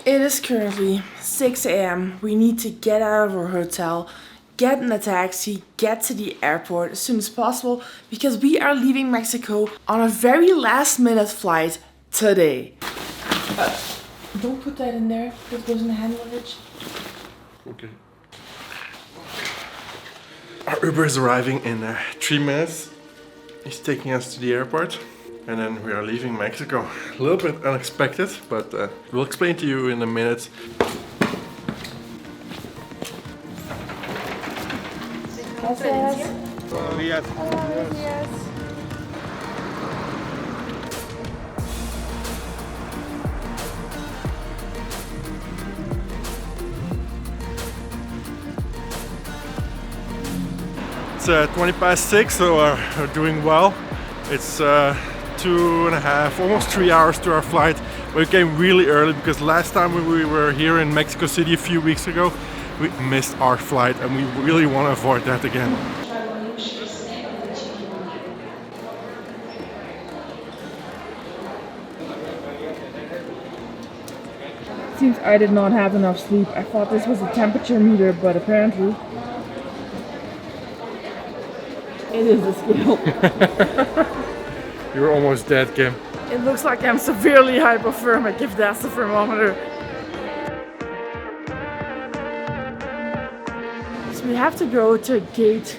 It is currently 6 a.m. We need to get out of our hotel, get in a taxi, get to the airport as soon as possible because we are leaving Mexico on a very last minute flight today. Don't put that in there, that goes in the hand luggage. Okay. Our Uber is arriving in 3 minutes. He's taking us to the airport. And then we are leaving Mexico. A little bit unexpected, but we'll explain to you in a minute. Gracias. Buenos días. Buenos días. It's 20 past 6, so we're doing well. It's 2.5, almost 3 hours to our flight. We came really early because last time when we were here in Mexico City a few weeks ago, we missed our flight and we really want to avoid that again. Seems I did not have enough sleep. I thought this was a temperature meter, but apparently it is a scale. You're almost dead, Kim. It looks like I'm severely hypothermic if that's the thermometer. So we have to go to gate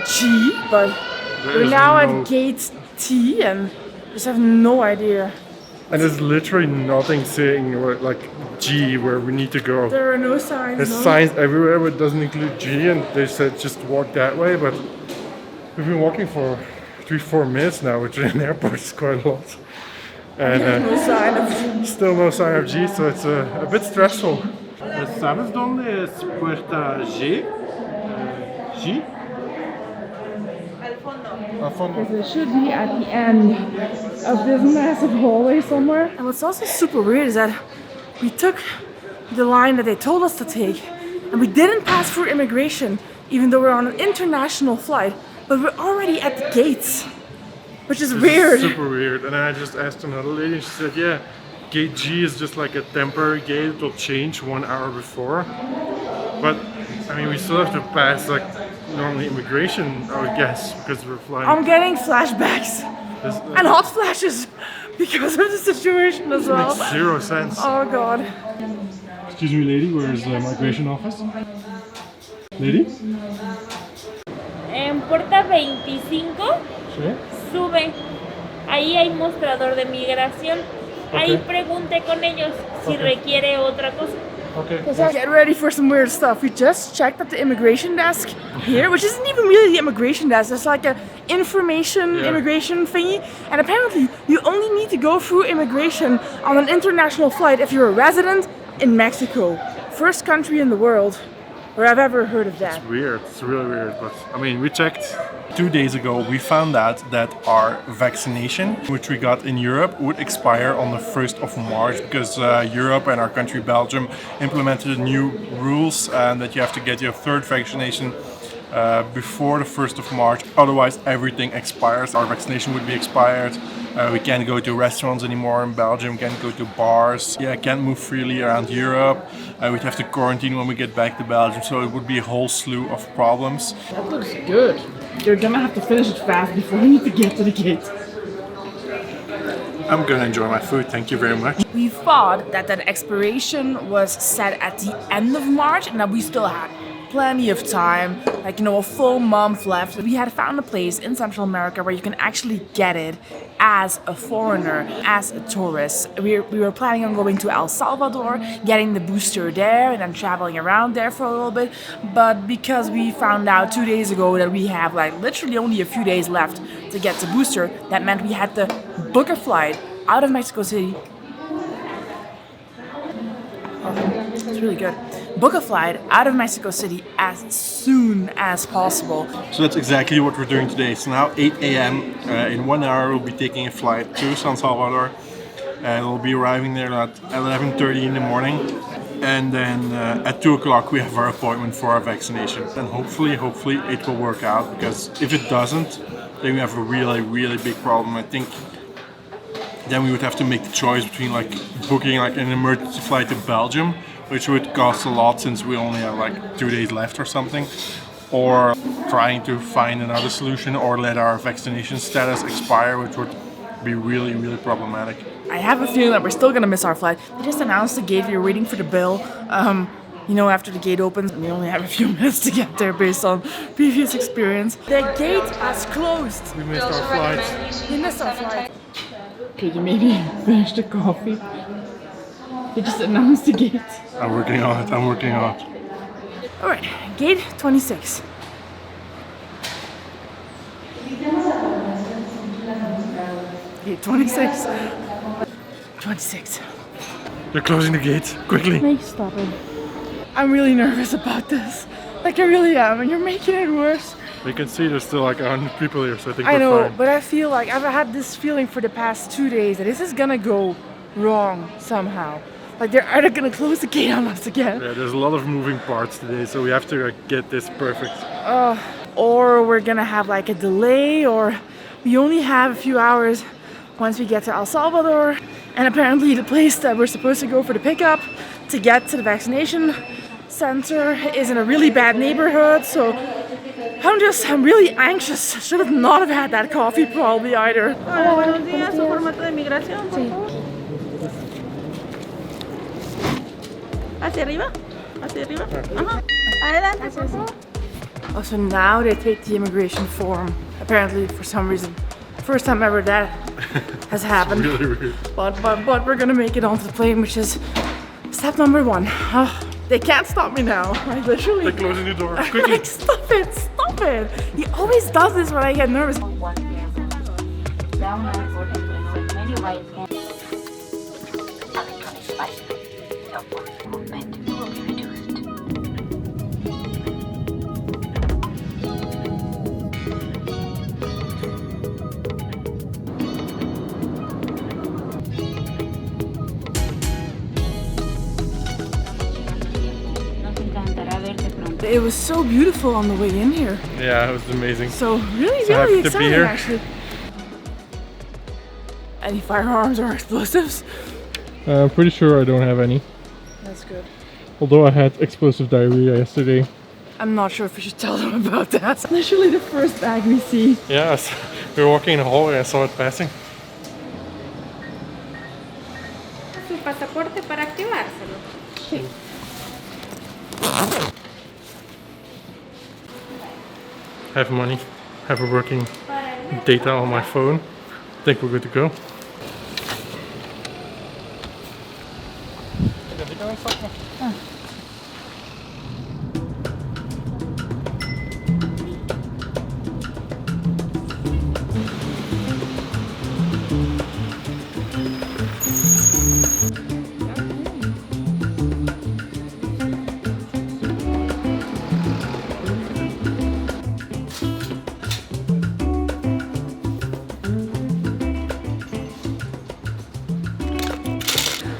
G, but we're now at gate T and just have no idea. And there's literally nothing saying like G where we need to go. There are no signs. There's signs everywhere, but it doesn't include G, and they said just walk that way, but we've been walking for 3-4 minutes now, which in an airport is quite a lot. And no sign of still no sign of G, so it's a bit stressful. ¿Sabes dónde es puerta G? G? Al fondo. Because it should be at the end of this massive hallway somewhere. And what's also super weird is that we took the line that they told us to take and we didn't pass through immigration even though we're on an international flight, but we're already at the gates, which is weird. Super weird. And then I just asked another lady and she said, yeah, gate G is just like a temporary gate, it will change 1 hour before. But I mean, we still have to pass like normally immigration, I would guess, because we're flying. I'm getting flashbacks and hot flashes because of the situation as well. It makes zero sense. Oh god. Excuse me, lady, where is the migration office? Lady? En puerta 25, Sí. sube. Ahí hay mostrador de migración. Ahí Okay. pregunte con ellos si Okay. requiere otra cosa. Okay. Get ready for some weird stuff. We just checked at the immigration desk here, which isn't even really the immigration desk. It's like a information immigration thingy. And apparently, you only need to go through immigration on an international flight if you're a resident in Mexico. First country in the world where I've ever heard of that. It's weird, it's really weird, but I mean, we checked. 2 days ago, we found out that our vaccination, which we got in Europe, would expire on the 1st of March because Europe and our country, Belgium, implemented new rules and that you have to get your 3rd vaccination before the 1st of March. Otherwise, everything expires. Our vaccination would be expired. We can't go to restaurants anymore in Belgium, can't go to bars, can't move freely around Europe. We'd have to quarantine when we get back to Belgium, so it would be a whole slew of problems. That looks good. You're gonna have to finish it fast before we need to get to the gate. I'm gonna enjoy my food, thank you very much. We thought that expiration was set at the end of March and that we still had plenty of time, like, a full month left. We had found a place in Central America where you can actually get it as a foreigner, as a tourist. We were planning on going to El Salvador, getting the booster there and then traveling around there for a little bit. But because we found out 2 days ago that we have literally only a few days left to get the booster, that meant we had to book a flight out of Mexico City. Oh, it's really good. Book a flight out of Mexico City as soon as possible. So that's exactly what we're doing today. So now 8 a.m. In 1 hour we'll be taking a flight to San Salvador and we'll be arriving there at 11:30 in the morning. And then at 2 o'clock we have our appointment for our vaccination. And hopefully it will work out, because if it doesn't, then we have a really big problem. I think then we would have to make the choice between like booking like an emergency flight to Belgium, which would cost a lot since we only have like 2 days left or something, or trying to find another solution or let our vaccination status expire, which would be really, really problematic. I have a feeling that we're still gonna miss our flight. They just announced the gate. We were waiting for the bell. You know, after the gate opens, we only have a few minutes to get there based on previous experience. The gate has closed. We missed our flight. We missed our flight. Could you maybe finish the coffee? They just announced the gate. I'm working on it. I'm working on it. All right, gate 26. Gate 26. 26. They're closing the gate. Quickly. Make stop it. I'm really nervous about this. Like I really am, and you're making it worse. We can see there's still like 100 people here, so I think I we're know, fine. but I feel like I've had this feeling for the past 2 days that this is gonna go wrong somehow. Like they're either gonna close the gate on us again, Yeah, there's a lot of moving parts today, so we have to like, get this perfect. or we're gonna have like a delay, or we only have a few hours once we get to El Salvador. And apparently the place that we're supposed to go for the pickup to get to the vaccination center is in a really bad neighborhood, so I'm really anxious. I should have not have had that coffee probably either. Hola, buenos días. ¿Su formato de migración, por favor? ¿Hacia arriba? ¿Hacia arriba? Ajá. Adelante, por favor. Oh, so now they take the immigration form. Apparently, for some reason. First time ever that has happened. Really weird. But we're gonna make it onto the plane, which is step number 1. They can't stop me now. I literally. They're closing the door. Quickly. Like, stop it! Stop it! He always does this when I get nervous. It was so beautiful on the way in here. Yeah, it was amazing. So really, So really happy to be exciting here. actually. Any firearms or explosives? I'm pretty sure I don't have any. That's good. Although I had explosive diarrhea yesterday. I'm not sure if we should tell them about that. Literally the first bag we see. Yeah, we were walking in the hallway and I saw it passing. Su pasaporte para activárselo. Have money, have a working data on my phone. I think we're good to go.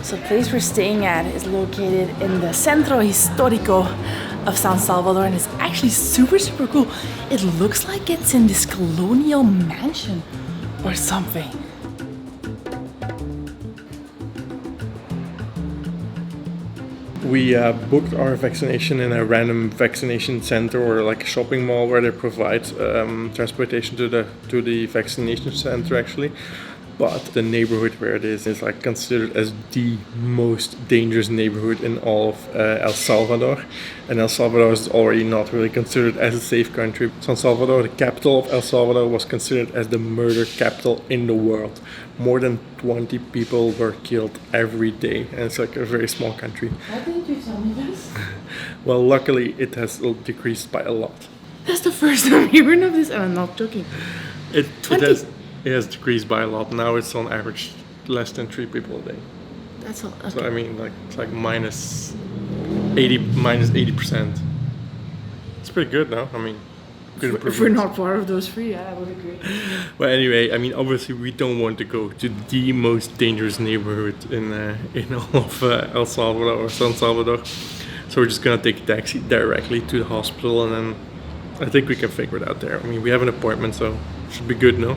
So the place we're staying at is located in the Centro Histórico of San Salvador, and it's actually super, super cool. It looks like it's in this colonial mansion or something. We booked our vaccination in a random vaccination center or like a shopping mall where they provide transportation to the vaccination center actually. But the neighborhood where it is like considered as the most dangerous neighborhood in all of El Salvador. And El Salvador is already not really considered as a safe country. San Salvador, the capital of El Salvador, was considered as the murder capital in the world. More than 20 people were killed every day, and it's like a very small country. Why didn't you tell me this? Well, luckily it has decreased by a lot. That's the first time hearing of this, and I'm not joking. It 20? has decreased by a lot. Now it's on average less than 3 people a day. That's all. Okay. So I mean, like it's like minus 80%. It's pretty good, no? I mean, good If we're improvement. not part of those 3, yeah, I would agree. But anyway, I mean, obviously we don't want to go to the most dangerous neighborhood in all of El Salvador or San Salvador. So we're just gonna take a taxi directly to the hospital, and then I think we can figure it out there. I mean, we have an appointment, so it should be good, no?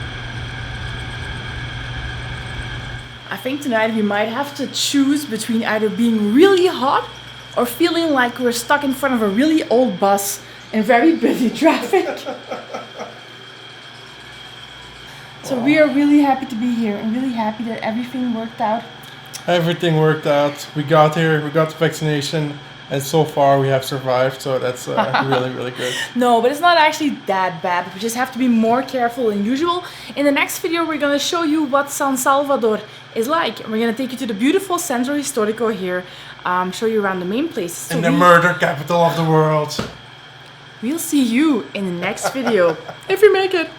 I think tonight we might have to choose between either being really hot or feeling like we're stuck in front of a really old bus in very busy traffic. So we are really happy to be here and really happy that everything worked out. Everything worked out. We got here, we got the vaccination, and so far we have survived, so that's really, really good. No, but it's not actually that bad. We just have to be more careful than usual. In the next video, we're going to show you what San Salvador is like. We're going to take you to the beautiful Centro Histórico here, show you around the main places. So In the murder capital of the world. we'll see you in the next video, if we make it.